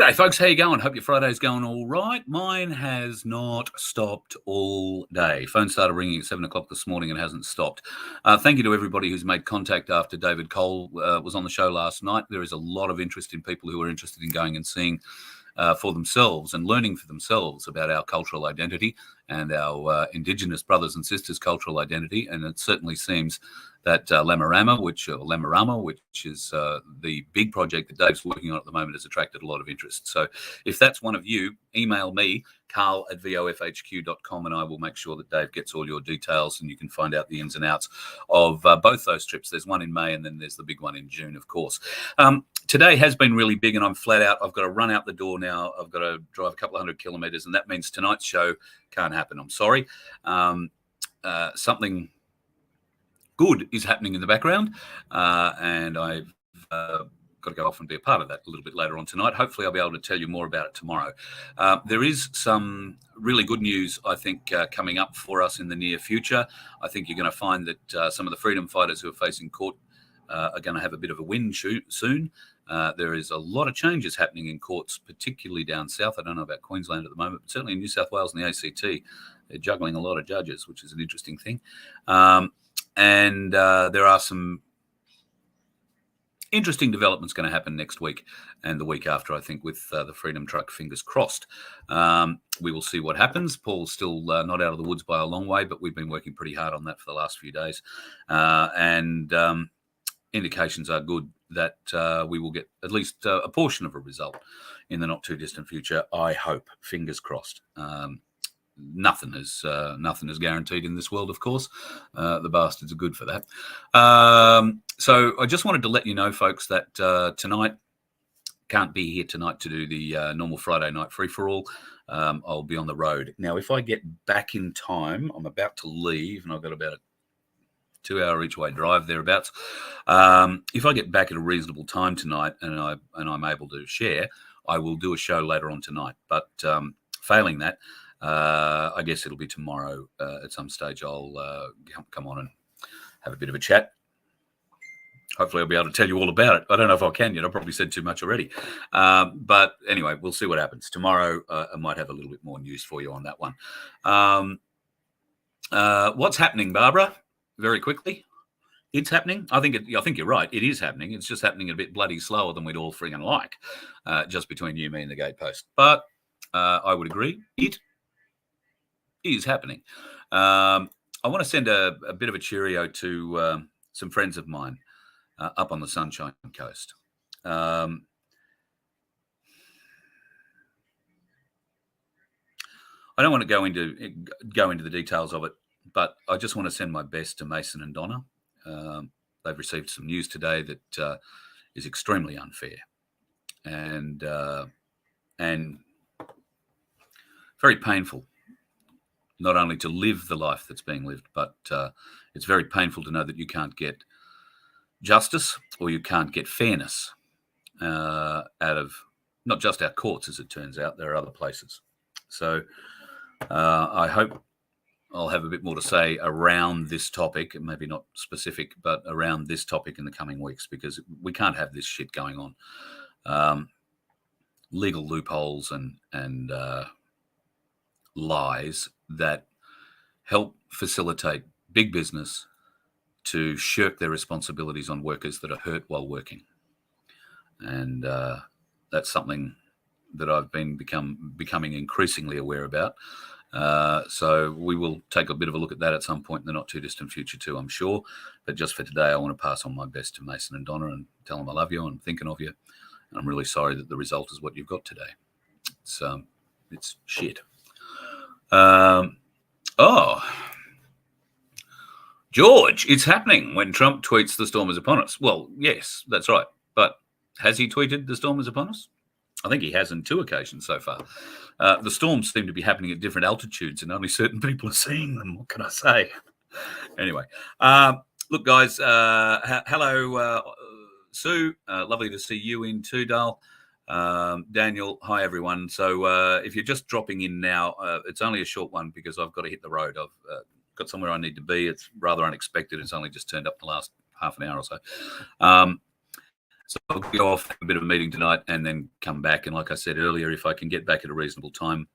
G'day, folks. How you going? Hope your Friday's going all right. Mine has not stopped all day. Phone started ringing at 7 o'clock this morning and hasn't stopped. Thank you to everybody who's made contact after David Cole was on the show last night. There is a lot of interest in people who are interested in going and seeing for themselves and learning for themselves about our cultural identity and our Indigenous brothers and sisters' cultural identity. And it certainly seems that Lamarama, which is the big project that Dave's working on at the moment, has attracted a lot of interest. So if that's one of you, email me, carl@vofhq.com, and I will make sure that Dave gets all your details and you can find out the ins and outs of both those trips. There's one in May and then there's the big one in June, of course. Today has been really big and I'm flat out. I've got to run out the door now. I've got to drive a couple of 100 kilometres, and that means tonight's show can't happen. I'm sorry. Something good is happening in the background, and I've got to go off and be a part of that a little bit later on tonight. Hopefully I'll be able to tell you more about it tomorrow. There is some really good news, I think, coming up for us in the near future. I think you're going to find that some of the freedom fighters who are facing court are going to have a bit of a win soon. There is a lot of changes happening in courts, particularly down south. I don't know about Queensland at the moment, but certainly in New South Wales and the ACT, they're juggling a lot of judges, which is an interesting thing. And there are some interesting developments going to happen next week and the week after, I think, with the Freedom Truck, fingers crossed. We will see what happens. Paul's still not out of the woods by a long way, but we've been working pretty hard on that for the last few days. And indications are good that we will get at least a portion of a result in the not too distant future. I hope, fingers crossed. Nothing is guaranteed in this world, of course. The bastards are good for that. So I just wanted to let you know, folks, that tonight, can't be here tonight to do the normal Friday night free-for-all. I'll be on the road. Now, if I get back in time, I'm about to leave, and I've got about a 2-hour each way drive thereabouts. If I get back at a reasonable time tonight and I'm able to share, I will do a show later on tonight. But failing that, I guess it'll be tomorrow at some stage. I'll come on and have a bit of a chat. Hopefully I'll be able to tell you all about it. I don't know if I can yet. I've probably said too much already. But anyway, we'll see what happens. Tomorrow I might have a little bit more news for you on that one. What's happening, Barbara? Very quickly. It's happening. I think you're right. It is happening. It's just happening a bit bloody slower than we'd all friggin' like, just between you, me, and the gatepost. But I would agree. It is happening. I want to send a bit of a cheerio to some friends of mine up on the Sunshine Coast. I don't want to go into the details of it, but I just want to send my best to Mason and Donna. They've received some news today that is extremely unfair and very painful. Not only to live the life that's being lived, but it's very painful to know that you can't get justice or you can't get fairness out of not just our courts, as it turns out. There are other places. So I hope I'll have a bit more to say around this topic, maybe not specific, but around this topic in the coming weeks, because we can't have this shit going on. Legal loopholes and lies that help facilitate big business to shirk their responsibilities on workers that are hurt while working. And that's something that I've been becoming increasingly aware about. So we will take a bit of a look at that at some point in the not too distant future too, I'm sure. But just for today, I want to pass on my best to Mason and Donna and tell them I love you and I'm thinking of you. And I'm really sorry that the result is what you've got today. It's shit. George, it's happening when Trump tweets the storm is upon us. Well, yes, that's right. But has he tweeted the storm is upon us? I think he has on 2 occasions so far. The storms seem to be happening at different altitudes and only certain people are seeing them. What can I say? Anyway, look, guys, hello, Sue. Lovely to see you in too, Dal. Daniel, hi, everyone. So if you're just dropping in now, it's only a short one because I've got to hit the road. I've got somewhere I need to be. It's rather unexpected. It's only just turned up the last half an hour or so. So I'll go off, have a bit of a meeting tonight, and then come back. And like I said earlier, if I can get back at a reasonable time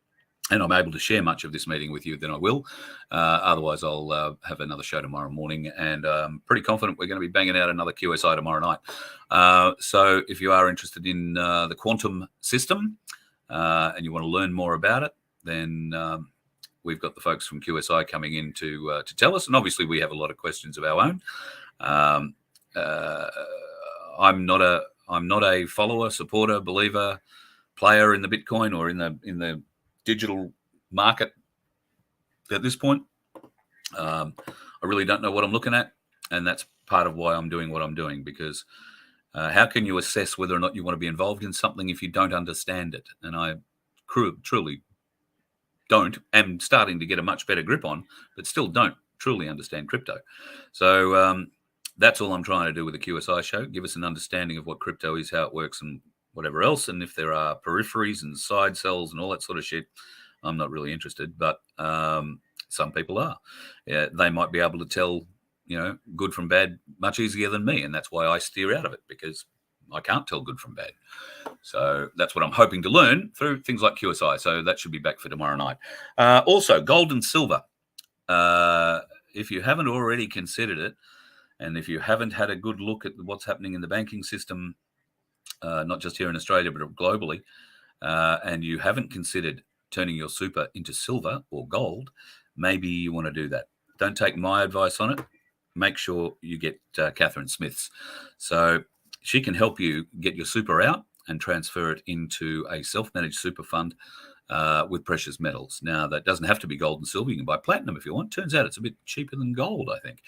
and I'm able to share much of this meeting with you, then I will. Otherwise, I'll have another show tomorrow morning, and I'm pretty confident we're going to be banging out another QSI tomorrow night. So if you are interested in the quantum system and you want to learn more about it, then we've got the folks from QSI coming in to tell us. And obviously, we have a lot of questions of our own. I'm not a follower, supporter, believer, player in the Bitcoin or in the digital market at this point. I really don't know what I'm looking at, and that's part of why I'm doing what I'm doing, because how can you assess whether or not you want to be involved in something if you don't understand it? And I truly don't. Am starting to get a much better grip on, but still don't truly understand crypto. So that's all I'm trying to do with the QSI show, give us an understanding of what crypto is, how it works, and whatever else. And if there are peripheries and side cells and all that sort of shit, I'm not really interested, but some people are. Yeah, they might be able to tell, good from bad much easier than me. And that's why I steer out of it, because I can't tell good from bad. So that's what I'm hoping to learn through things like QSI. So that should be back for tomorrow night. Also, gold and silver. If you haven't already considered it, and if you haven't had a good look at what's happening in the banking system, not just here in Australia, but globally, and you haven't considered turning your super into silver or gold, maybe you want to do that. Don't take my advice on it. Make sure you get Catherine Smith's. So she can help you get your super out and transfer it into a self-managed super fund with precious metals. Now, that doesn't have to be gold and silver. You can buy platinum if you want. Turns out it's a bit cheaper than gold, I think.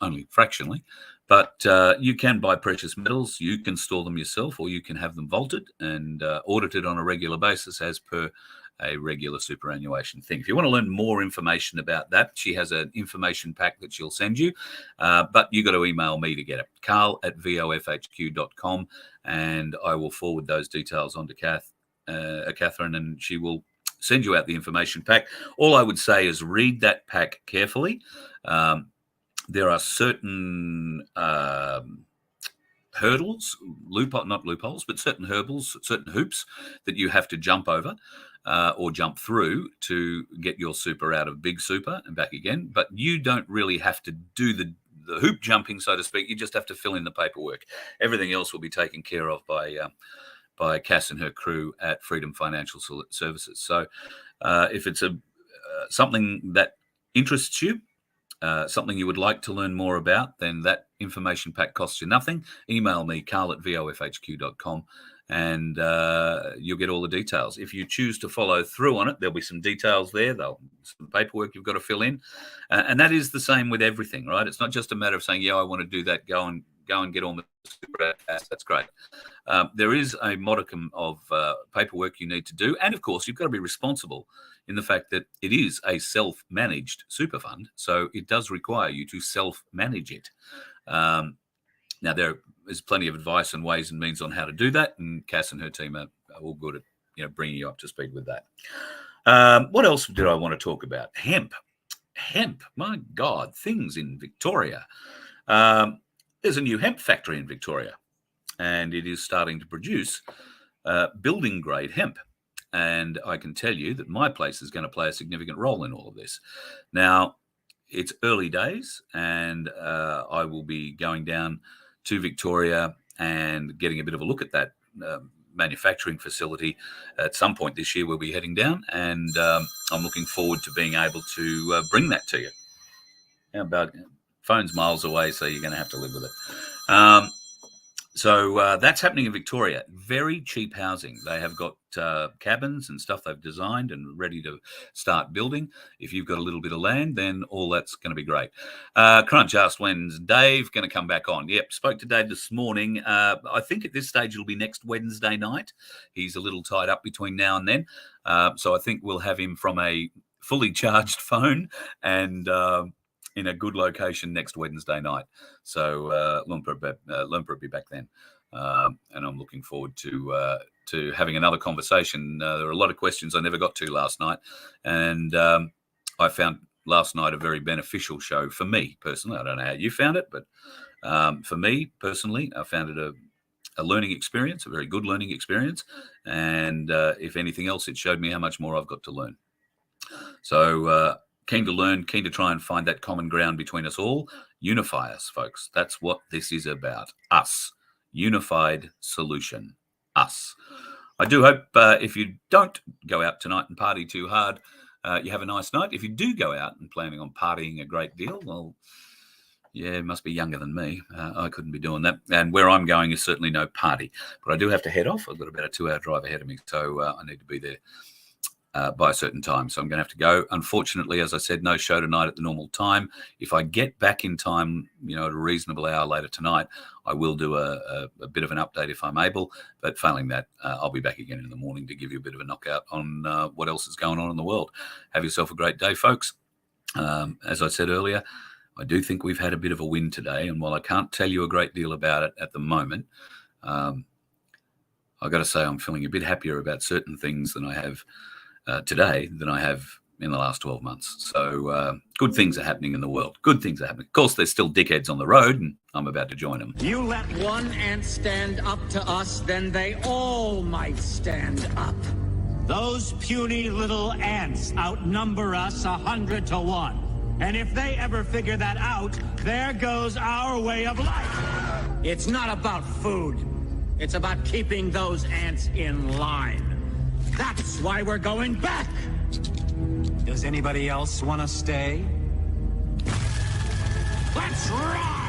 Only fractionally. But you can buy precious metals, you can store them yourself, or you can have them vaulted and audited on a regular basis as per a regular superannuation thing. If you want to learn more information about that, she has an information pack that she'll send you, but you got to email me to get it, carl@vofhq.com, and I will forward those details on to Catherine, and she will send you out the information pack. All I would say is read that pack carefully. There are certain hurdles, not loopholes, but certain hurdles, certain hoops that you have to jump over or jump through to get your super out of big super and back again. But you don't really have to do the hoop jumping, so to speak. You just have to fill in the paperwork. Everything else will be taken care of by Cass and her crew at Freedom Financial Services. So if it's something that interests you, something you would like to learn more about, then that information pack costs you nothing. Email me, carl@vofhq.com, and you'll get all the details. If you choose to follow through on it, there'll be some details there, some paperwork you've got to fill in. And that is the same with everything, right? It's not just a matter of saying, yeah, I want to do that, go and get on the super fast. That's great. There is a modicum of paperwork you need to do. And of course, you've got to be responsible in the fact that it is a self-managed super fund. So it does require you to self-manage it. Now, there is plenty of advice and ways and means on how to do that. And Cass and her team are all good at bringing you up to speed with that. What else did I want to talk about? Hemp. My God, things in Victoria. There's a new hemp factory in Victoria, and it is starting to produce building grade hemp. And I can tell you that my place is going to play a significant role in all of this. Now, it's early days, and I will be going down to Victoria and getting a bit of a look at that manufacturing facility at some point this year. We'll be heading down, and I'm looking forward to being able to bring that to you. How about phone's miles away, so you're going to have to live with it. So that's happening in Victoria. Very cheap housing. They have got cabins and stuff they've designed and ready to start building. If you've got a little bit of land, then all that's going to be great. Crunch asked, when's Dave going to come back on? Yep, spoke to Dave this morning. I think at this stage it'll be next Wednesday night. He's a little tied up between now and then. So I think we'll have him from a fully charged phone and in a good location next Wednesday night. So Lumper will be back then. And I'm looking forward to having another conversation. There were a lot of questions I never got to last night. And I found last night a very beneficial show for me personally. I don't know how you found it, but For me personally, I found it a learning experience, a very good learning experience. And if anything else, it showed me how much more I've got to learn. So keen to learn, keen to try and find that common ground between us all. Unify us, folks. That's what this is about. Us. Unified solution. Us. I do hope if you don't go out tonight and party too hard, you have a nice night. If you do go out and planning on partying a great deal, well, yeah, it must be younger than me. I couldn't be doing that. And where I'm going is certainly no party. But I do have to head off. I've got about a 2-hour drive ahead of me. So I need to be there by a certain time. So I'm going to have to go. Unfortunately, as I said, no show tonight at the normal time. If I get back in time, at a reasonable hour later tonight, I will do a bit of an update if I'm able. But failing that, I'll be back again in the morning to give you a bit of a knockout on what else is going on in the world. Have yourself a great day, folks. As I said earlier, I do think we've had a bit of a win today. And while I can't tell you a great deal about it at the moment, I've got to say I'm feeling a bit happier about certain things than I have today than I have in the last 12 months. So good things are happening in the world. Good things are happening. Of course, there's still dickheads on the road, and I'm about to join them. You let one ant stand up to us, then they all might stand up. Those puny little ants outnumber us 100 to 1. And if they ever figure that out, there goes our way of life. It's not about food. It's about keeping those ants in line. That's why we're going back. Does anybody else want to stay? Let's rock!